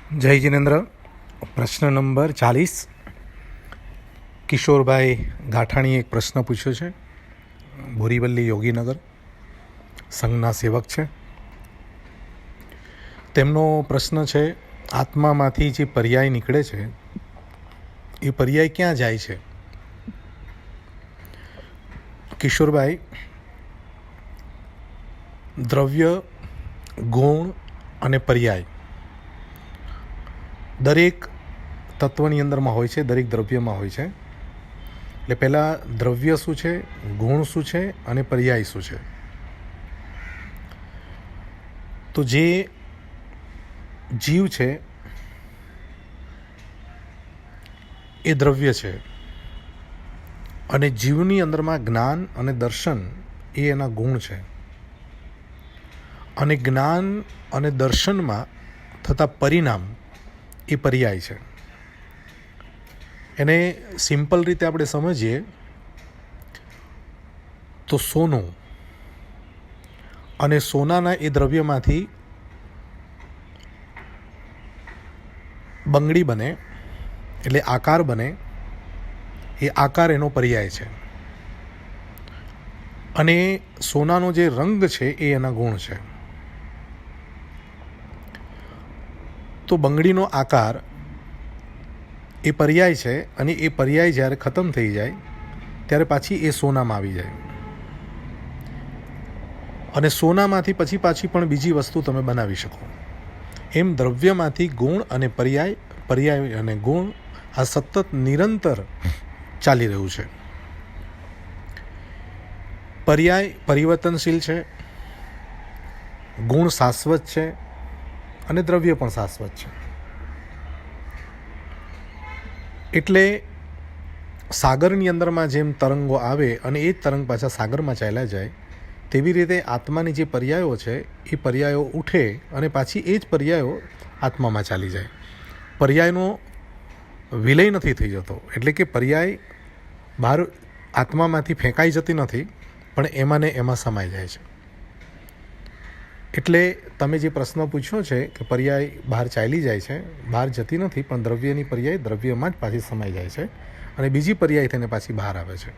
જય જિનેન્દ્ર. પ્રશ્ન નંબર 40. કિશોરભાઈ ગાંઠાણીએ એક પ્રશ્ન પૂછ્યો છે. બોરીવલી યોગીનગર સંઘના સેવક છે. તેમનો પ્રશ્ન છે, આત્મામાંથી જે પર્યાય નીકળે છે એ પર્યાય ક્યાં જાય છે? કિશોરભાઈ, દ્રવ્ય, ગુણ અને પર્યાય દરેક તત્વની અંદરમાં હોય છે, દરેક દ્રવ્યમાં હોય છે. એટલે પહેલાં દ્રવ્ય શું છે, ગુણ શું છે અને પર્યાય શું છે? તો જે જીવ છે એ દ્રવ્ય છે અને જીવની અંદરમાં જ્ઞાન અને દર્શન એ એના ગુણ છે. અને જ્ઞાન અને દર્શનમાં થતા પરિણામ એ પર્યાય છે. એને સિમ્પલ રીતે આપણે સમજીએ તો સોનું અને સોનાના એ દ્રવ્યમાંથી બંગડી બને, એટલે આકાર બને. એ આકાર એનો પર્યાય છે. અને સોનાનો જે રંગ છે એ એના ગુણ છે. તો બંગડીનો આકાર એ પર્યાય છે અને એ પર્યાય જ્યારે ખતમ થઈ જાય ત્યારે પાછી એ સોનામાં આવી જાય. અને સોનામાંથી પાછી પણ બીજી વસ્તુ તમે બનાવી શકો. એમ દ્રવ્યમાંથી ગુણ અને પર્યાય, પર્યાય અને ગુણ આ સતત નિરંતર ચાલી રહ્યું છે. પર્યાય પરિવર્તનશીલ છે, ગુણ શાશ્વત છે અને દ્રવ્ય પણ શાશ્વત છે. એટલે સાગરની અંદરમાં જેમ તરંગો આવે અને એ જ તરંગ પાછા સાગરમાં ચાલ્યા જાય, તેવી રીતે આત્માની જે પર્યાયો છે એ પર્યાયો ઉઠે અને પાછી એ જ પર્યાયો આત્મામાં ચાલી જાય. પર્યાયનો વિલય નથી થઈ જતો. એટલે કે પર્યાય બહાર આત્મામાંથી ફેંકાઈ જતી નથી, પણ એમાં ને એમાં સમાઈ જાય છે. એટલે તમે જે પ્રશ્ન પૂછ્યો છે કે પર્યાય બહાર ચાલી જાય છે, બહાર જતી નથી, પણ દ્રવ્યની પર્યાય દ્રવ્યમાં જ પાછી સમાઈ જાય છે અને બીજી પર્યાય થઈને પાછી બહાર આવે છે.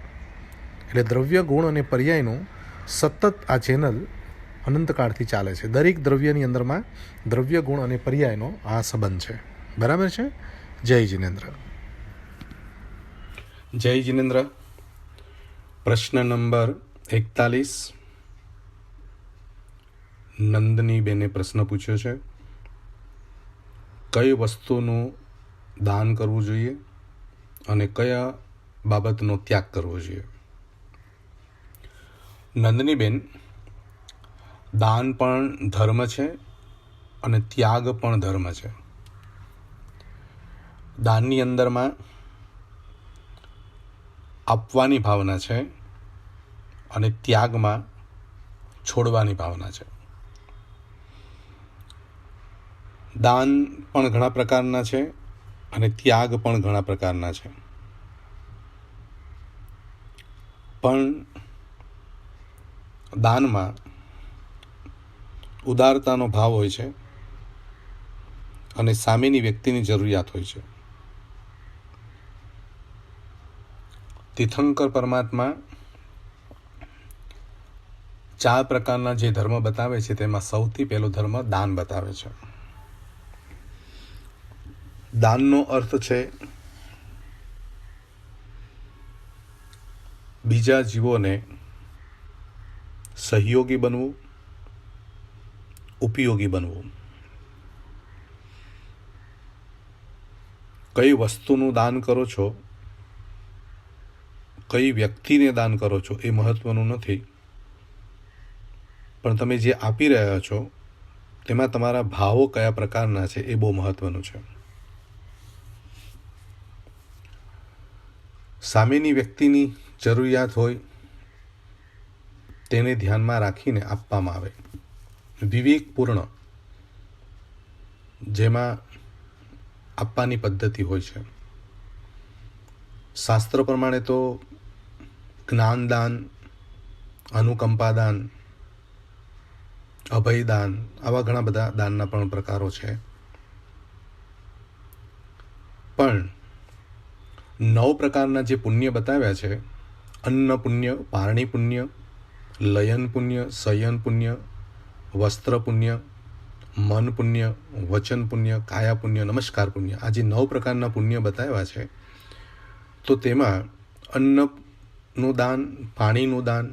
એટલે દ્રવ્ય, ગુણ અને પર્યાયનું સતત આ ચેનલ અનંતકાળથી ચાલે છે. દરેક દ્રવ્યની અંદરમાં દ્રવ્ય, ગુણ અને પર્યાયનો આ સંબંધ છે. બરાબર છે? જય જિનેન્દ્ર. જય જિનેન્દ્ર. પ્રશ્ન નંબર 41. નંદની બેને પ્રશ્ન પૂછ્યો છે, કઈ વસ્તુનું દાન કરવું જોઈએ અને કયા બાબતનો ત્યાગ કરવો જોઈએ? નંદની બેન, દાન પણ ધર્મ છે અને ત્યાગ પણ ધર્મ છે. દાનની અંદરમાં આપવાની ભાવના છે અને ત્યાગમાં છોડવાની ભાવના છે. દાન પણ ઘણા પ્રકારના છે અને ત્યાગ પણ ઘણા પ્રકારના છે. પણ દાનમાં ઉદારતાનો ભાવ હોય છે અને સામેની વ્યક્તિની જરૂરિયાત હોય છે. તીર્થંકર પરમાત્મા 4 પ્રકારના જે ધર્મ બતાવે છે તેમાં સૌથી પહેલો ધર્મ દાન બતાવે છે. દાનનો અર્થ છે બીજા જીવોને સહયોગી બનવું, ઉપયોગી બનવું. કઈ વસ્તુનું દાન કરો છો, કઈ વ્યક્તિને દાન કરો છો એ મહત્વનું નથી, પણ તમે જે આપી રહ્યા છો તેમાં તમારા ભાવો કયા પ્રકારના છે એ બહુ મહત્વનું છે. સામેની વ્યક્તિની જરૂરિયાત હોય તેને ધ્યાનમાં રાખીને આપવામાં આવે. વિવેકપૂર્ણ જેમાં આપવાની પદ્ધતિ હોય છે. શાસ્ત્ર પ્રમાણે તો જ્ઞાનદાન, અનુકંપાદાન, અભયદાન, આવા ઘણા બધા દાનના પણ પ્રકારો છે. પણ 9 પ્રકારના જે પુણ્ય બતાવ્યા છે, અન્ન પુણ્ય, પારણી પુણ્ય, લયન પુણ્ય, શયન પુણ્ય, વસ્ત્ર પુણ્ય, મન પુણ્ય, વચન પુણ્ય, કાયા પુણ્ય, નમસ્કાર પુણ્ય, આ જે 9 પ્રકારના પુણ્ય બતાવ્યા છે, તો તેમાં અન્નનું દાન, પાણીનું દાન,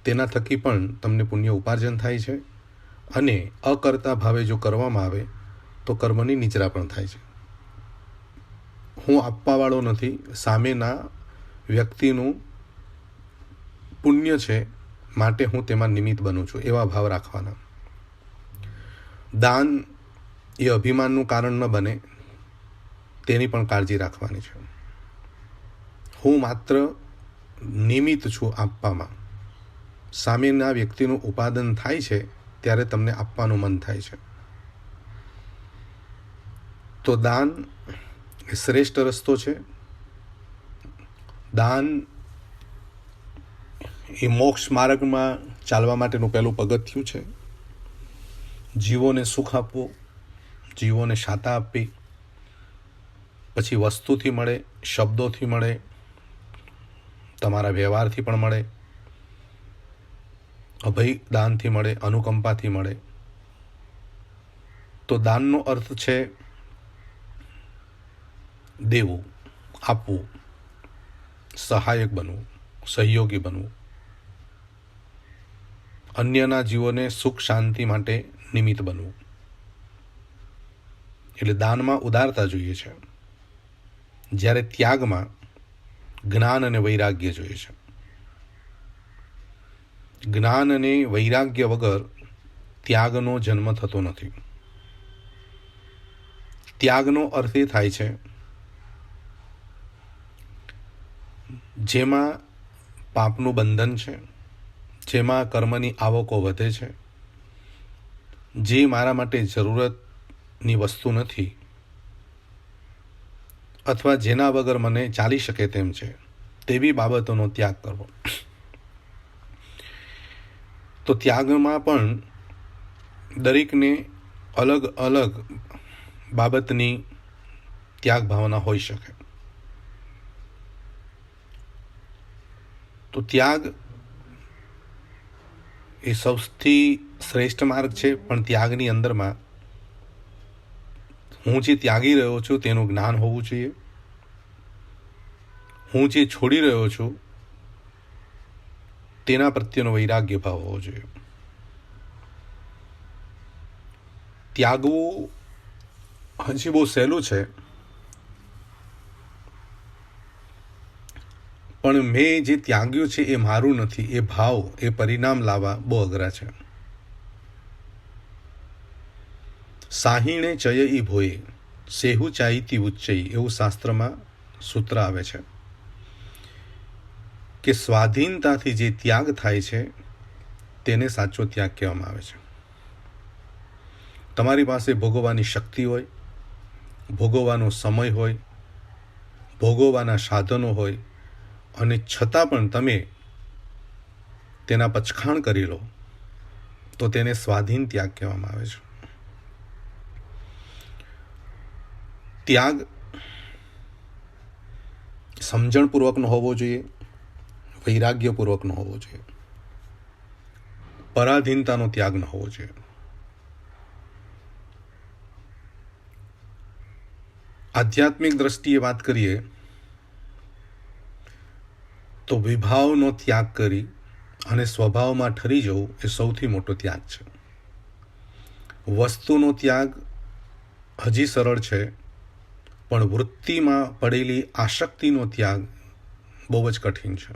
તેના થકી પણ તમને પુણ્ય ઉપાર્જન થાય છે. અને અકર્તા ભાવે જો કરવામાં આવે તો કર્મની નિજરા પણ થાય છે. હું આપવાવાળો નથી, સામેના વ્યક્તિનું પુણ્ય છે માટે હું તેમાં નિમિત્ત બનું છું, એવા ભાવ રાખવાના. દાન એ અભિમાનનું કારણ ન બને તેની પણ કાળજી રાખવાની છે. હું માત્ર નિમિત્ત છું આપવામાં. સામેના વ્યક્તિનું ઉપાદન થાય છે ત્યારે તમને આપવાનું મન થાય છે. તો દાન એ શ્રેષ્ઠ રસ્તો છે. દાન એ મોક્ષ માર્ગમાં ચાલવા માટેનું પહેલું પગથિયું છે. જીવોને સુખ આપવું, જીવોને શાતા આપવી, પછી વસ્તુથી મળે, શબ્દોથી મળે, તમારા વ્યવહારથી પણ મળે, અભય દાનથી મળે, અનુકંપાથી મળે. તો દાનનો અર્થ છે દેવું, આપવું, સહાયક બનવું, સહયોગી બનવું, અન્યના જીવોને સુખ શાંતિ માટે નિમિત્ત બનવું. એટલે દાનમાં ઉદારતા જોઈએ છે, જ્યારે ત્યાગમાં જ્ઞાન અને વૈરાગ્ય જોઈએ છે. જ્ઞાન અને વૈરાગ્ય વગર ત્યાગનો જન્મ થતો નથી. ત્યાગનો અર્થ એ થાય છે જેમાં પાપનું બંધન છે, જેમાં કર્મની આવકો વધે છે, જે મારા માટે જરૂરતની વસ્તુ નથી અથવા જેના વગર મને ચાલી શકે તેમ છે, તેવી બાબતોનો ત્યાગ કરવો. તો ત્યાગમાં પણ દરેકને અલગ અલગ બાબતની ત્યાગ ભાવના હોઈ શકે. તો ત્યાગ એ સૌથી શ્રેષ્ઠ માર્ગ છે, પણ ત્યાગની અંદરમાં હું જે ત્યાગી રહ્યો છું તેનું જ્ઞાન હોવું જોઈએ. હું જે છોડી રહ્યો છું તેના પ્રત્યેનો વૈરાગ્ય ભાવ હોવો જોઈએ. ત્યાગવું હજી બહુ સહેલું છે, પણ મેં જે ત્યાગ્યું છે એ મારું નથી, એ ભાવ, એ પરિણામ લાવવા બહુ અઘરા છે. સાહીણે ચય ઈ ભોએ સેહુ ચાઈતી ઉચ્ચઈ, એવું શાસ્ત્રમાં સૂત્ર આવે છે કે સ્વાધીનતાથી જે ત્યાગ થાય છે તેને સાચો ત્યાગ કહેવામાં આવે છે. તમારી પાસે ભોગવવાની શક્તિ હોય, ભોગવવાનો સમય હોય, ભોગવવાના સાધનો હોય, અને છતાં પણ તમે તેના પચખાણ કરી લો તો તેને સ્વાધીન ત્યાગ કહેવામાં આવે છે. ત્યાગ સમજણપૂર્વકનો હોવો જોઈએ, વૈરાગ્યપૂર્વકનો હોવો જોઈએ, પરાધીનતાનો ત્યાગ ન હોવો જોઈએ. આધ્યાત્મિક દ્રષ્ટિએ વાત કરીએ તો વિભાવનો ત્યાગ કરી અને સ્વભાવમાં ઠરી જવું એ સૌથી મોટો ત્યાગ છે. વસ્તુનો ત્યાગ હજી સરળ છે, પણ વૃત્તિમાં પડેલી આસક્તિનો ત્યાગ બહુ જ કઠિન છે.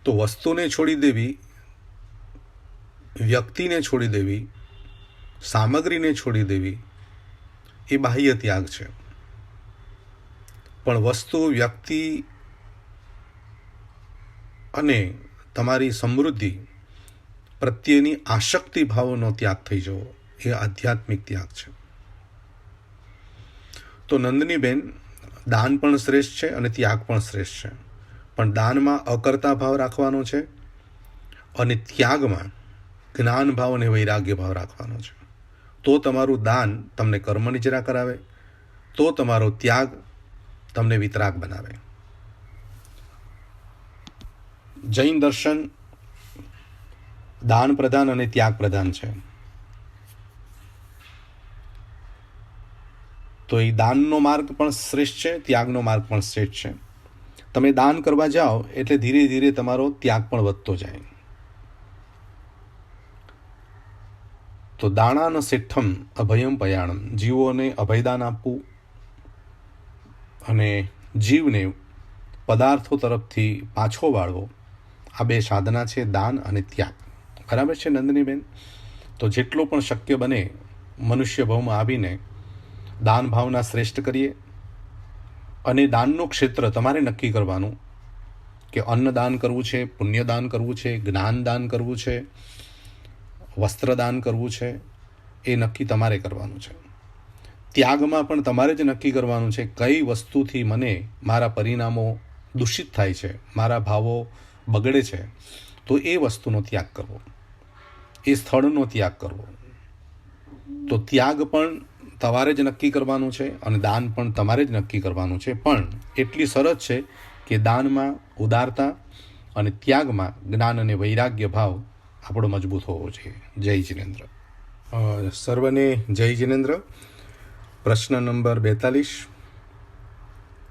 તો વસ્તુને છોડી દેવી, વ્યક્તિને છોડી દેવી, સામગ્રીને છોડી દેવી એ બાહ્ય ત્યાગ છે. પણ વસ્તુ, વ્યક્તિ અને તમારી સમૃદ્ધિ પ્રત્યેની આસક્તિ ભાવનો ત્યાગ થઈ જવો એ આધ્યાત્મિક ત્યાગ છે. તો નંદનીબેન, દાન પણ શ્રેષ્ઠ છે અને ત્યાગ પણ શ્રેષ્ઠ છે, પણ દાનમાં અકર્તા ભાવ રાખવાનો છે અને ત્યાગમાં જ્ઞાન ભાવ અને વૈરાગ્ય ભાવ રાખવાનો છે. તો તમારું દાન તમને કર્મ નિજરા કરાવે તો તમારો ત્યાગ તમને વિતરાગ બનાવે. જૈન દર્શન દાન પ્રધાન અને ત્યાગ પ્રધાન છે. તો એ દાનનો માર્ગ પણ શ્રેષ્ઠ છે, ત્યાગનો માર્ગ પણ શ્રેષ્ઠ છે. તમે દાન કરવા જાઓ એટલે ધીરે ધીરે તમારો ત્યાગ પણ વધતો જાય. તો દાણાન શેઠમ અભયમ પયાણમ, જીવોને અભયદાન આપવું અને જીવને પદાર્થો તરફથી પાછો વાળવો, આ બે સાધના છે, દાન અને ત્યાગ. બરાબર છે નંદનીબેન? તો જેટલો પણ શક્ય બને મનુષ્ય ભાવમાં આવીને દાન ભાવના શ્રેષ્ઠ કરીએ. અને દાનનું ક્ષેત્ર તમારે નક્કી કરવાનું કે અન્નદાન કરવું છે, પુણ્યદાન કરવું છે, જ્ઞાનદાન કરવું છે, વસ્ત્રદાન કરવું છે, એ નક્કી તમારે કરવાનું છે. ત્યાગમાં પણ તમારે જ નક્કી કરવાનું છે કઈ વસ્તુથી મને મારા પરિણામો દૂષિત થાય છે, મારા ભાવો બગડે છે, તો એ વસ્તુનો ત્યાગ કરવો, એ સ્થળનો ત્યાગ કરવો. તો ત્યાગ પણ તમારે જ નક્કી કરવાનું છે અને દાન પણ તમારે જ નક્કી કરવાનું છે. પણ એટલી શરત છે કે દાનમાં ઉદારતા અને ત્યાગમાં જ્ઞાન અને વૈરાગ્ય ભાવ આપણો મજબૂત હોવો જોઈએ. જય જિનેન્દ્ર. સર્વને જય જિનેન્દ્ર. પ્રશ્ન નંબર 42.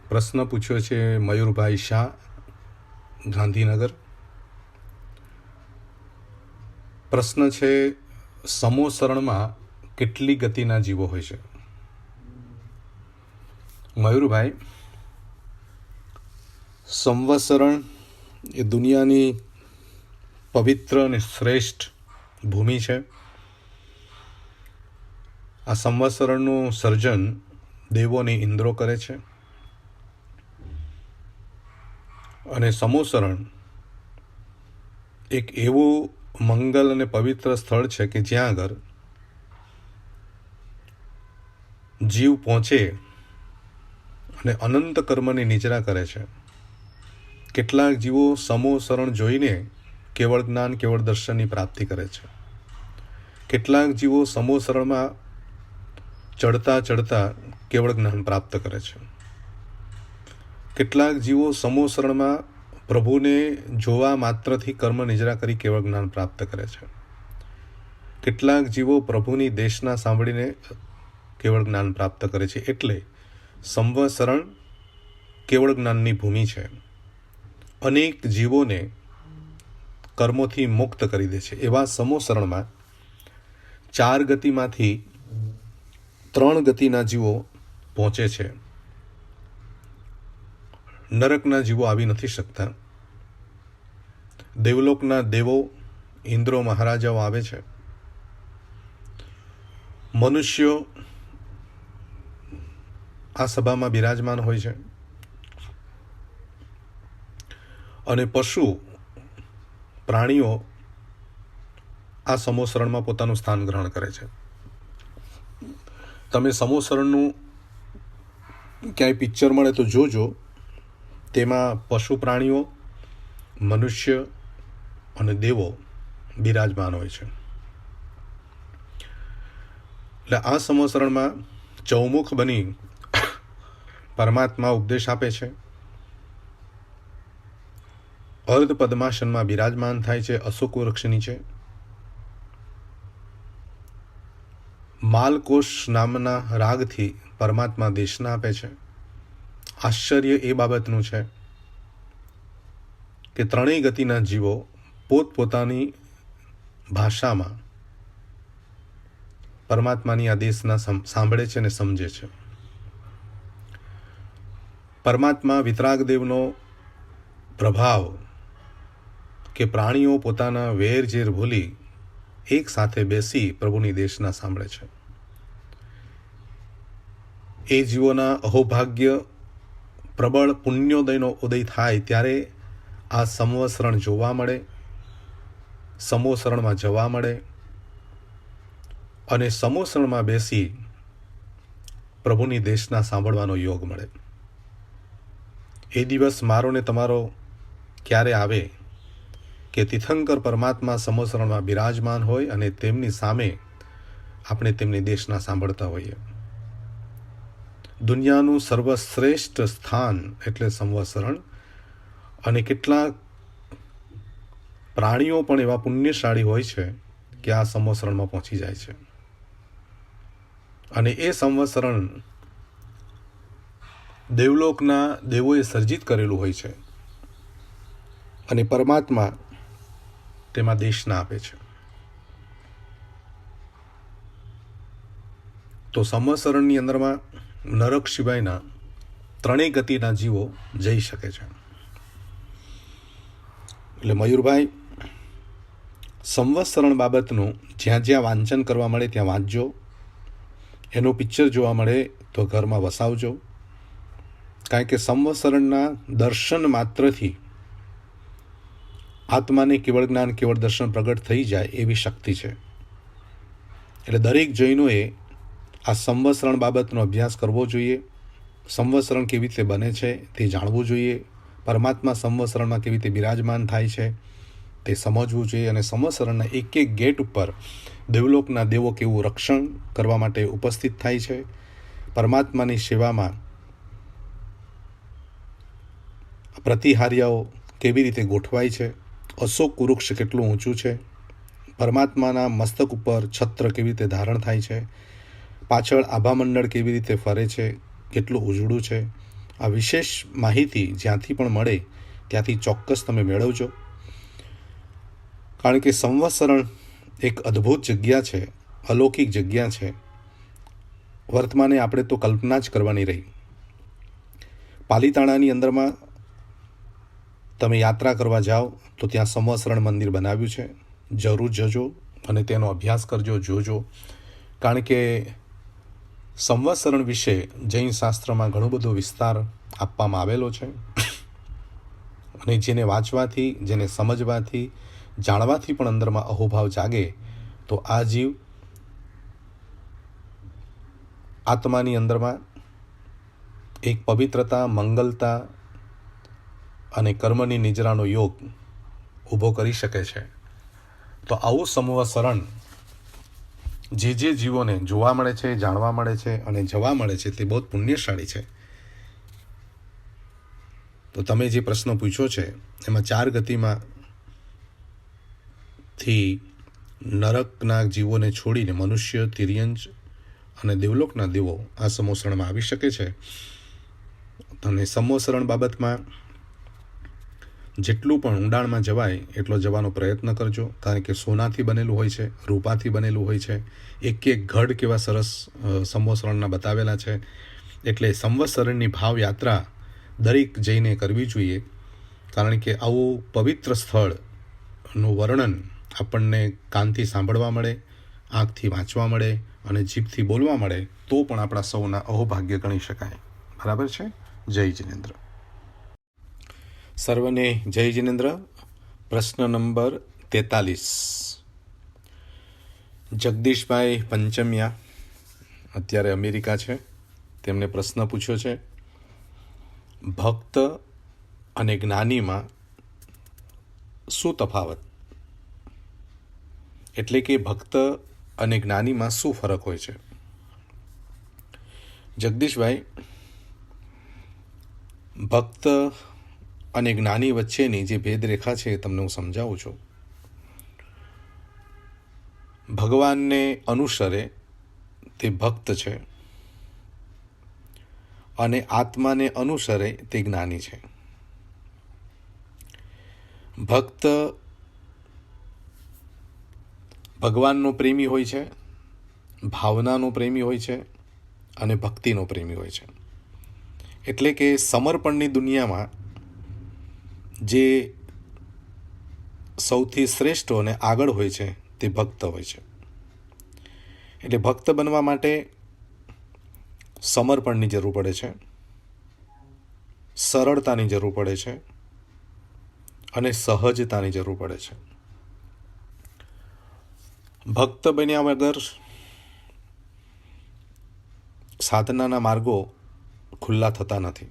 પ્રશ્ન પૂછ્યો છે મયુરભાઈ શાહ, ગાંધીનગર. પ્રશ્ન છે સમોસરણમાં કેટલી ગતિના જીવો હોય છે? મયુરભાઈ, સંવત્સરણ એ દુનિયાની પવિત્ર અને શ્રેષ્ઠ ભૂમિ છે. આ સંવત્સરણનું સર્જન દેવોની ઇન્દ્રો કરે છે અને સમોસરણ એક એવું મંગલ અને પવિત્ર સ્થળ છે કે જ્યાં આગળ જીવ પહોંચે અને અનંત કર્મની નિજરા કરે છે. કેટલાક જીવો સમોસરણ જોઈને કેવળ જ્ઞાન, કેવળ દર્શનની પ્રાપ્તિ કરે છે. કેટલાક જીવો સમોસરણમાં ચડતા ચડતા કેવળ જ્ઞાન પ્રાપ્ત કરે છે. કેટલાક જીવો સમોસરણમાં પ્રભુને જોવા માત્રથી કર્મ નિજરા કરી કેવળ જ્ઞાન પ્રાપ્ત કરે છે. કેટલાક જીવો પ્રભુની દેશના સાંભળીને કેવળ જ્ઞાન પ્રાપ્ત કરે છે. એટલે સંવત્સરણ કેવળ જ્ઞાનની ભૂમિ છે. અનેક જીવોને કર્મોથી મુક્ત કરી દે છે. એવા સમોસરણમાં 4 ગતિમાંથી 3 ગતિના જીવો પહોંચે છે. નરકના જીવો આવી નથી શકતા. દેવલોકના દેવો, ઇન્દ્રો, મહારાજાઓ આવે છે. મનુષ્યો આ સભામાં બિરાજમાન હોય છે અને પશુ પ્રાણીઓ આ સમોસરણમાં પોતાનું સ્થાન ગ્રહણ કરે છે. તમે સમોસરણનું ક્યાંય પિક્ચર મળે તો જોજો. તેમાં પશુ પ્રાણીઓ, મનુષ્ય અને દેવો બિરાજમાન હોય છે. એટલે આ સમોસરણમાં ચૌમુખ બની પરમાત્મા ઉપદેશ આપે છે. અર્ધ પદ્માસનમાં બિરાજમાન થાય છે, અશોક વૃક્ષ નીચે. માલકોશ નામના રાગથી પરમાત્મા દેશના આપે છે. આશ્ચર્ય એ બાબતનું છે કે 3 ગતિના જીવો પોતપોતાની ભાષામાં પરમાત્માની આદેશના સાંભળે છે અને સમજે છે. પરમાત્મા વિતરાગદેવનો પ્રભાવ કે પ્રાણીઓ પોતાના વેર ઝેર ભૂલી એક સાથે બેસી પ્રભુની દેશના સાંભળે છે. એ જીવોના અહોભાગ્ય પ્રબળ પુણ્યોદયનો ઉદય થાય ત્યારે આ સંવત્સરણ જોવા મળે, સમોસરણમાં જવા મળે અને સમોસરણમાં બેસી પ્રભુની દેશના સાંભળવાનો યોગ મળે. એ દિવસ મારો ને તમારો ક્યારે આવે કે તીર્થંકર પરમાત્મા સમોસરણમાં બિરાજમાન હોય અને તેમની સામે આપણે તેમની દેશના સાંભળતા હોઈએ. દુનિયાનું સર્વશ્રેષ્ઠ સ્થાન એટલે સંવત્સરણ, અને કેટલાક પ્રાણીઓ પણ એવા પુણ્યશાળી હોય છે કે આ સંવત્સરણમાં પહોંચી જાય છે, અને એ સંવત્સરણ દેવલોકના દેવોએ સર્જિત કરેલું હોય છે, અને પરમાત્મા તેમાં દેશના આપે છે. તો સંવત્સરણની અંદરમાં નરક સિવાયના ત્રણેય ગતિના જીવો જઈ શકે છે. એટલે મયુરભાઈ, સંવત્સરણ બાબતનું જ્યાં જ્યાં વાંચન કરવા મળે ત્યાં વાંચજો, એનું પિક્ચર જોવા મળે તો ઘરમાં વસાવજો, કારણ કે સંવત્સરણના દર્શન માત્રથી આત્માને કેવળ જ્ઞાન કેવળ દર્શન પ્રગટ થઈ જાય એવી શક્તિ છે. એટલે દરેક જૈનોએ આ સંવત્સરણ બાબતનો અભ્યાસ કરવો જોઈએ, સંવત્સરણ કેવી રીતે બને છે તે જાણવું જોઈએ, પરમાત્મા સંવત્સરણમાં કેવી રીતે બિરાજમાન થાય છે તે સમજવું જોઈએ, અને સંવત્સરણના એક એક ગેટ ઉપર દેવલોકના દેવો કેવું રક્ષણ કરવા માટે ઉપસ્થિત થાય છે, પરમાત્માની સેવામાં પ્રતિહાર્યાઓ કેવી રીતે ગોઠવાય છે, અશોક વૃક્ષ કેટલું ઊંચું છે, પરમાત્માના મસ્તક ઉપર છત્ર કેવી રીતે ધારણ થાય છે, પાછળ આભામંડળ કેવી રીતે ફરે છે, કેટલું ઉજળું છે, આ વિશેષ માહિતી જ્યાંથી પણ મળે ત્યાંથી ચોક્કસ તમે મેળવજો. કારણ કે સંવત્સરણ એક અદ્ભુત જગ્યા છે, અલૌકિક જગ્યા છે. વર્તમાને આપણે તો કલ્પના જ કરવાની રહી. પાલીતાણાની અંદરમાં તમે યાત્રા કરવા જાઓ તો ત્યાં સંવત્સરણ મંદિર બનાવ્યું છે, જરૂર જજો અને તેનો અભ્યાસ કરજો, જોજો. કારણ કે સંવત્સરણ વિશે જૈન શાસ્ત્રમાં ઘણો બધો વિસ્તાર આપવામાં આવેલો છે, અને જેને વાંચવાથી, જેને સમજવાથી, જાણવાથી પણ અંદરમાં અહોભાવ જાગે તો આ જીવ આત્માની અંદરમાં એક પવિત્રતા, મંગલતા અને કર્મની નિજરાનો યોગ ઊભો કરી શકે છે. તો આવું સંવત્સરણ જે જીવોને જોવા મળે છે, જાણવા મળે છે અને જવા મળે છે તે બહુ પુણ્યશાળી છે. તો તમે જે પ્રશ્ન પૂછ્યો છે એમાં 4 ગતિમાં થી નરકના જીવોને છોડીને મનુષ્ય, તિર્યંજ અને દેવલોકના દેવો આ સંવત્સરણમાં આવી શકે છે. અને સંવત્સરણ બાબતમાં જેટલું પણ ઊંડાણમાં જવાય એટલો જવાનો પ્રયત્ન કરજો, કારણ કે સોનાથી બનેલું હોય છે, રૂપાથી બનેલું હોય છે, એક એક ગઢ કેવા સરસ સંવત્સરણના બતાવેલા છે. એટલે સંવત્સરણની ભાવ યાત્રા દરેક જઈને કરવી જોઈએ, કારણ કે આવું પવિત્ર સ્થળનું વર્ણન આપણને કાનથી સાંભળવા મળે, આંખથી વાંચવા મળે અને જીભથી બોલવા મળે તો પણ આપણા સૌના અહોભાગ્ય ગણી શકાય. બરાબર છે? જય જિનેન્દ્ર. સર્વને જય જિનેન્દ્ર. પ્રશ્ન નંબર 43. જગદીશભાઈ પંચમિયા અત્યારે અમેરિકા છે, તેમણે પ્રશ્ન પૂછ્યો છે, ભક્ત અને જ્ઞાનીમાં શું તફાવત? એટલે કે ભક્ત અને જ્ઞાનીમાં શું ફરક હોય છે? જગદીશભાઈ, ભક્ત અને જ્ઞાની વચ્ચેની જે ભેદરેખા છે એ તમને હું સમજાવું છું. ભગવાનને અનુસરે તે ભક્ત છે, અને આત્માને અનુસરે તે જ્ઞાની છે. ભક્ત ભગવાનનો પ્રેમી હોય છે, ભાવનાનો પ્રેમી હોય છે અને ભક્તિનો પ્રેમી હોય છે. એટલે કે સમર્પણની દુનિયામાં જે સૌથી શ્રેષ્ઠ અને આગળ હોય છે તે ભક્ત હોય છે. એટલે ભક્ત બનવા માટે સમર્પણની જરૂર પડે છે, સરળતાની જરૂર પડે છે અને સહજતાની જરૂર પડે છે. ભક્ત બન્યા વગર સાધનાના માર્ગો ખુલ્લા થતા નથી.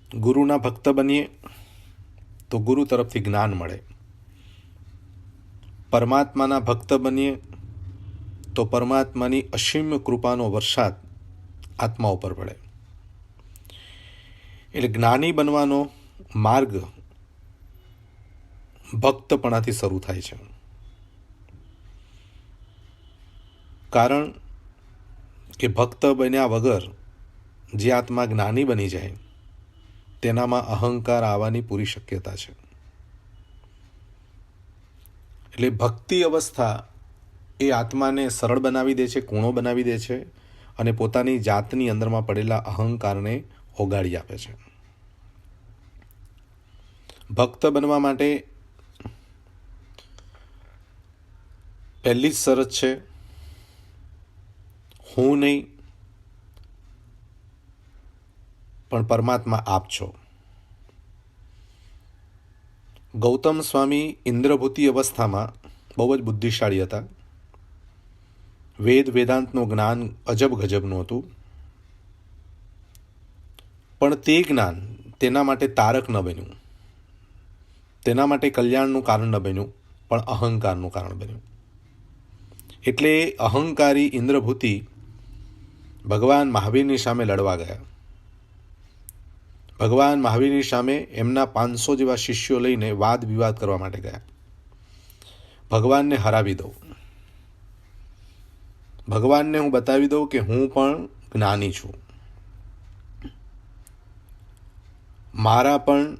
ગુરુના ભક્ત બનીએ તો ગુરુ તરફથી જ્ઞાન મળે, પરમાત્માના ભક્ત બનીએ તો પરમાત્માની અસીમ કૃપાનો વરસાદ આત્મા ઉપર પડે. એટલે જ્ઞાની બનવાનો માર્ગ ભક્તપણાથી શરૂ થાય છે. કારણ કે ભક્ત બન્યા વગર જે આત્મા જ્ઞાની બની જાય તેનામાં અહંકાર આવવાની પૂરી શક્યતા છે. એટલે ભક્તિ અવસ્થા એ આત્માને સરળ બનાવી દે છે, કૂણો બનાવી દે છે અને પોતાની જાતની અંદરમાં પડેલા અહંકારને ઓગાળી આપે છે. ભક્ત બનવા માટે પહેલી જ શરત છે હું નહીં પણ પરમાત્મા આપ છો. ગૌતમ સ્વામી ઇન્દ્રભૂતિ અવસ્થામાં બહુ જ બુદ્ધિશાળી હતા. વેદાંતનું જ્ઞાન અજબ ગજબનું હતું, પણ તે જ્ઞાન તેના માટે તારક ન બન્યું, તેના માટે કલ્યાણનું કારણ ન બન્યું, પણ અહંકારનું કારણ બન્યું. એટલે અહંકારી ઇન્દ્રભૂતિ ભગવાન મહાવીરની સામે લડવા ગયા. ભગવાન મહાવીરની સામે એમના 500 જેવા શિષ્યો લઈને વાદ વિવાદ કરવા માટે ગયા. ભગવાનને હરાવી દઉં, ભગવાનને હું બતાવી દઉં કે હું પણ જ્ઞાની છું, મારા પણ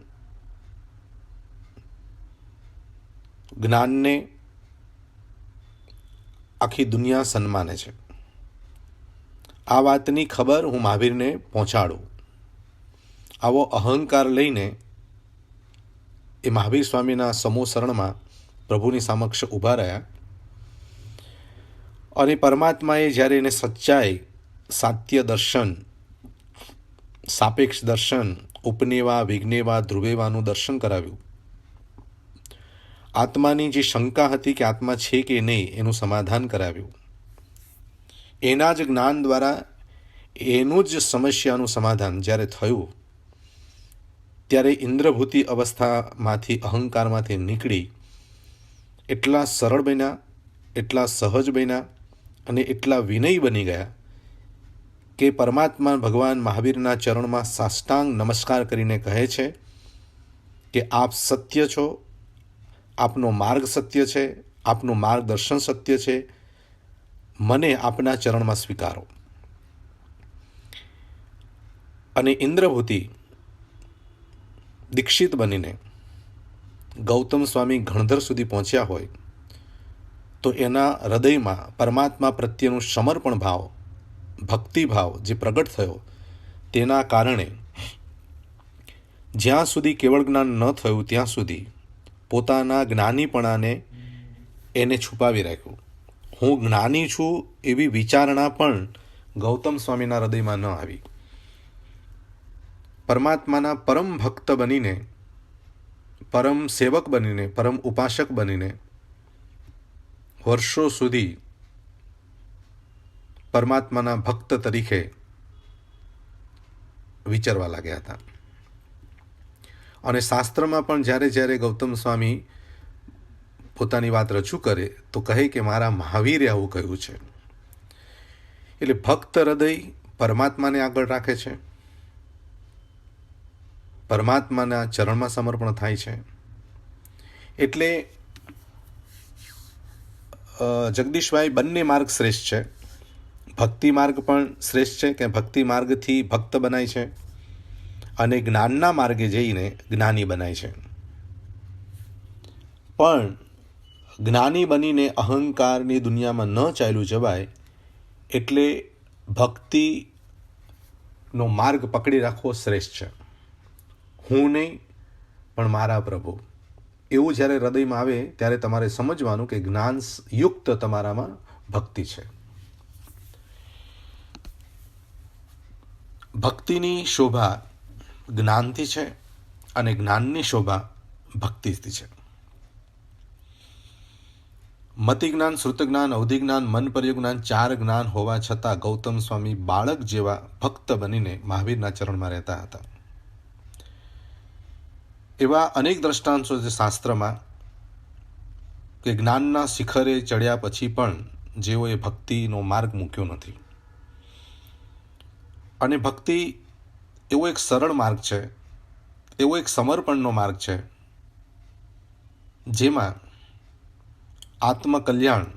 જ્ઞાનને આખી દુનિયા સન્માને છે. આ વાતની ખબર હું મહાવીરને પહોંચાડું. આવો અહંકાર લઈને એ મહાવીર સ્વામીના સમૂહ શરણમાં પ્રભુની સમક્ષ ઊભા રહ્યા. અને પરમાત્માએ જ્યારે એને સચ્ચાઈ, સાત્ય દર્શન, સાપેક્ષ દર્શન, ઉપનેવા વિજ્ઞેવા ધ્રુવેવાનું દર્શન કરાવ્યું, આત્માની જે શંકા હતી કે આત્મા છે કે નહીં એનું સમાધાન કરાવ્યું, એના જ જ્ઞાન દ્વારા એનું જ સમસ્યાનું સમાધાન જ્યારે થયું, ત્યારે ઇન્દ્રભૂતિ અવસ્થામાંથી, અહંકારમાંથી નીકળી એટલા સરળ બન્યા, એટલા સહજ બન્યા અને એટલા વિનયી બની ગયા કે પરમાત્મા ભગવાન મહાવીરના ચરણમાં સાષ્ટાંગ નમસ્કાર કરીને કહે છે કે આપ સત્ય છો, આપનો માર્ગ સત્ય છે, આપનું માર્ગદર્શન સત્ય છે, મને આપના ચરણમાં સ્વીકારો. અને ઇન્દ્રભૂતિ દીક્ષિત બનીને ગૌતમ સ્વામી ગણધર સુધી પહોંચ્યા હોય તો એના હૃદયમાં પરમાત્મા પ્રત્યેનું સમર્પણ ભાવ, ભક્તિભાવ જે પ્રગટ થયો તેના કારણે જ્યાં સુધી કેવળ જ્ઞાન ન થયું ત્યાં સુધી પોતાના જ્ઞાનીપણાને એને છુપાવી રાખ્યું. હું જ્ઞાની છું એવી વિચારણા પણ ગૌતમ સ્વામીના હૃદયમાં ન આવી. પરમાત્માના પરમ ભક્ત બનીને, પરમ સેવક બનીને, પરમ ઉપાસક બનીને વર્ષો સુધી પરમાત્માના ભક્ત તરીકે વિચારવા લાગ્યા હતા. અને શાસ્ત્રમાં પણ જ્યારે જ્યારે ગૌતમ સ્વામી પોતાની વાત રજૂ કરે તો કહે કે મારા મહાવીરે આવું કહ્યું છે. એટલે ભક્ત હૃદય પરમાત્માને આગળ રાખે છે, પરમાત્માના ચરણમાં સમર્પણ થાય છે. એટલે જગદીશભાઈ બંને માર્ગ શ્રેષ્ઠ છે. ભક્તિ માર્ગ પણ શ્રેષ્ઠ છે કે ભક્તિ માર્ગથી ભક્ત બનાય છે અને જ્ઞાનના માર્ગે જઈને જ્ઞાની બનાય છે. પણ જ્ઞાની બનીને અહંકારની દુનિયામાં ન ચાલ્યું જવાય એટલે ભક્તિનો માર્ગ પકડી રાખવો શ્રેષ્ઠ છે. હું નહીં પણ મારા પ્રભુ, એવું જ્યારે હૃદયમાં આવે ત્યારે તમારે સમજવાનું કે જ્ઞાન યુક્ત તમારામાં ભક્તિ છે. ભક્તિની શોભા જ્ઞાનથી છે અને જ્ઞાનની શોભા ભક્તિથી છે. મતિ જ્ઞાન, શ્રુત જ્ઞાન, અવધિ જ્ઞાન, મન પર્ય જ્ઞાન, 4 જ્ઞાન હોવા છતાં ગૌતમ સ્વામી બાળક જેવા ભક્ત બનીને મહાવીરના ચરણમાં રહેતા હતા. એવા અનેક દ્રષ્ટાંતો છે શાસ્ત્રમાં કે જ્ઞાનના શિખરે ચડ્યા પછી પણ જેઓએ ભક્તિનો માર્ગ મૂક્યો નથી. અને ભક્તિ એવો એક સરળ માર્ગ છે, એવો એક સમર્પણનો માર્ગ છે, જેમાં આત્મકલ્યાણ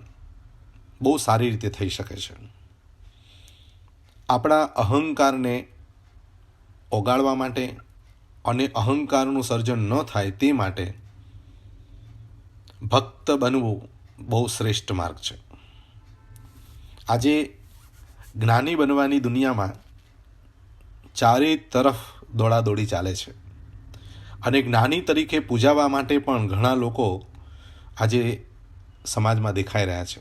બહુ સારી રીતે થઈ શકે છે. આપણા અહંકારને ઓગાળવા માટે અને અહંકારનું સર્જન ન થાય તે માટે ભક્ત બનવું બહુ શ્રેષ્ઠ માર્ગ છે. આજે જ્ઞાની બનવાની દુનિયામાં ચારે તરફ દોડાદોડી ચાલે છે અને જ્ઞાની તરીકે પૂજાવા માટે પણ ઘણા લોકો આજે સમાજમાં દેખાઈ રહ્યા છે,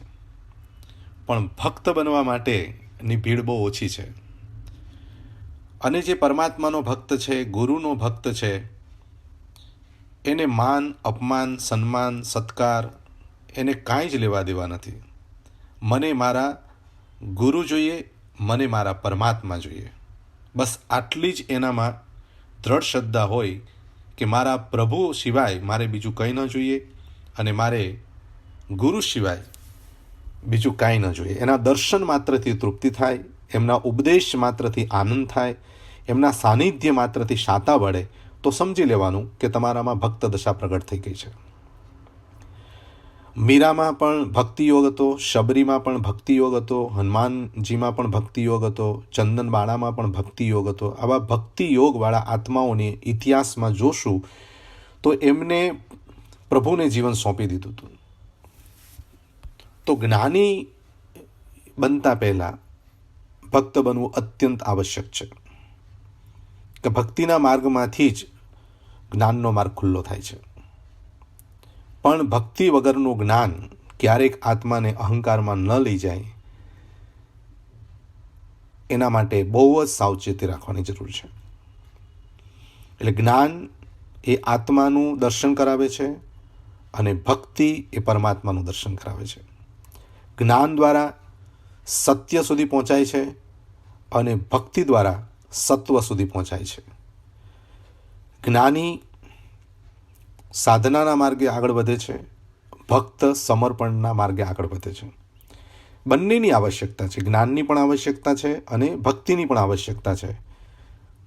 પણ ભક્ત બનવા માટેની ભીડ બહુ ઓછી છે. અને જે પરમાત્માનો ભક્ત છે, ગુરુનો ભક્ત છે, એને માન, અપમાન, સન્માન, સત્કાર એને કાંઈ જ લેવા દેવા નથી. મને મારા ગુરુ જોઈએ, મને મારા પરમાત્મા જોઈએ. બસ આટલી જ એનામાં દ્રઢ શ્રદ્ધા હોય કે મારા પ્રભુ સિવાય મારે બીજું કંઈ ન જોઈએ અને મારે ગુરુ સિવાય બીજું કાંઈ ન જોઈએ. એના દર્શન માત્રથી તૃપ્તિ થાય, એમના ઉપદેશ માત્રથી આનંદ થાય, એમના સાનિધ્ય માત્રથી શાતા વળે, તો સમજી લેવાનું કે તમારામાં ભક્ત દશા પ્રગટ થઈ ગઈ છે. મીરામાં પણ ભક્તિ યોગ હતો, શબરીમાં પણ ભક્તિ યોગ હતો, હનુમાનજીમાં પણ ભક્તિ યોગ હતો, ચંદનબાળામાં પણ ભક્તિ યોગ હતો. આવા ભક્તિ યોગવાળા આત્માઓને ઇતિહાસમાં જોશું તો એમને પ્રભુને જીવન સોંપી દીધું હતું. તો જ્ઞાની બનતા પહેલાં ભક્ત બનવું અત્યંત આવશ્યક છે કે ભક્તિના માર્ગમાંથી જ જ્ઞાનનો માર્ગ ખુલ્લો થાય છે. પણ ભક્તિ વગરનું જ્ઞાન ક્યારેક આત્માને અહંકારમાં ન લઈ જાય, એના માટે બહુ જ સાવચેતી રાખવાની જરૂર છે. એટલે જ્ઞાન એ આત્માનું દર્શન કરાવે છે અને ભક્તિ એ પરમાત્માનું દર્શન કરાવે છે. જ્ઞાન દ્વારા સત્ય સુધી પહોંચાય છે અને ભક્તિ દ્વારા સત્વ સુધી પહોંચાય છે. જ્ઞાની સાધનાના માર્ગે આગળ વધે છે, ભક્ત સમર્પણના માર્ગે આગળ વધે છે. બંનેની આવશ્યકતા છે, જ્ઞાનની પણ આવશ્યકતા છે અને ભક્તિની પણ આવશ્યકતા છે.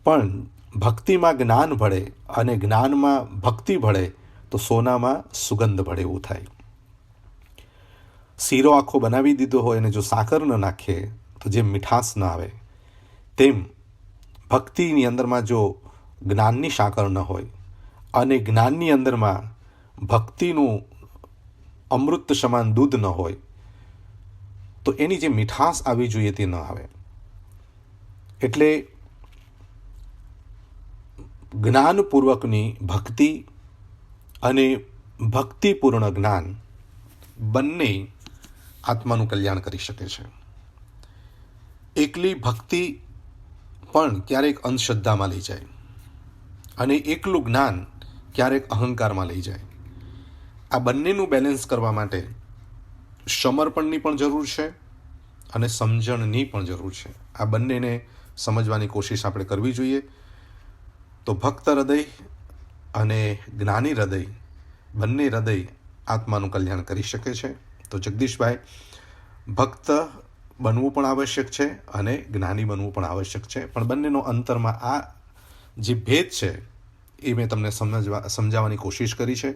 પણ ભક્તિમાં જ્ઞાન ભળે અને જ્ઞાનમાં ભક્તિ ભળે તો સોનામાં સુગંધ ભળે એવું થાય. શીરો આખો બનાવી દીધો હોય અને જો સાકર ન નાખીએ તો જેમ મીઠાશ ન આવે, તેમ ભક્તિની અંદરમાં જો જ્ઞાનની સાકર ન હોય અને જ્ઞાનની અંદરમાં ભક્તિનું અમૃત સમાન દૂધ ન હોય તો એની જે મીઠાશ આવી જોઈએ તે ન આવે. એટલે જ્ઞાનપૂર્વકની ભક્તિ અને ભક્તિપૂર્ણ જ્ઞાન બંને આત્માનું કલ્યાણ કરી શકે છે. એકલી ભક્તિ પણ ક્યારેક અંધશ્રદ્ધામાં લઈ જાય અને એકલું જ્ઞાન ક્યારેક અહંકારમાં લઈ જાય. આ બંનેનું બેલેન્સ કરવા માટે સમર્પણની પણ જરૂર છે અને સમજણની પણ જરૂર છે. આ બંનેને સમજવાની કોશિશ આપણે કરવી જોઈએ. તો ભક્ત હૃદય અને જ્ઞાની હૃદય, બંને હૃદય આત્માનું કલ્યાણ કરી શકે છે. તો જગદીશભાઈ, ભક્ત બનવું પણ આવશ્યક છે અને જ્ઞાની બનવું પણ આવશ્યક છે, પણ બંનેનો અંતરમાં આ જે ભેદ છે એ મેં તમને સમજાવવાની કોશિશ કરી છે.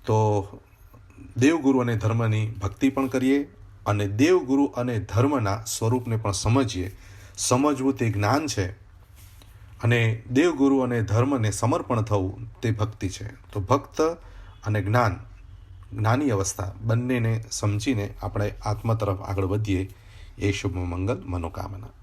તો દેવગુરુ અને ધર્મની ભક્તિ પણ કરીએ અને દેવગુરુ અને ધર્મના સ્વરૂપને પણ સમજીએ. સમજવું તે જ્ઞાન છે અને દેવગુરુ અને ધર્મને સમર્પણ થવું તે ભક્તિ છે. તો ભક્ત અને જ્ઞાની અવસ્થા બંનેને સમજીને આપણે આત્મા તરફ આગળ વધીએ એ શુભ મંગલ મનોકામના.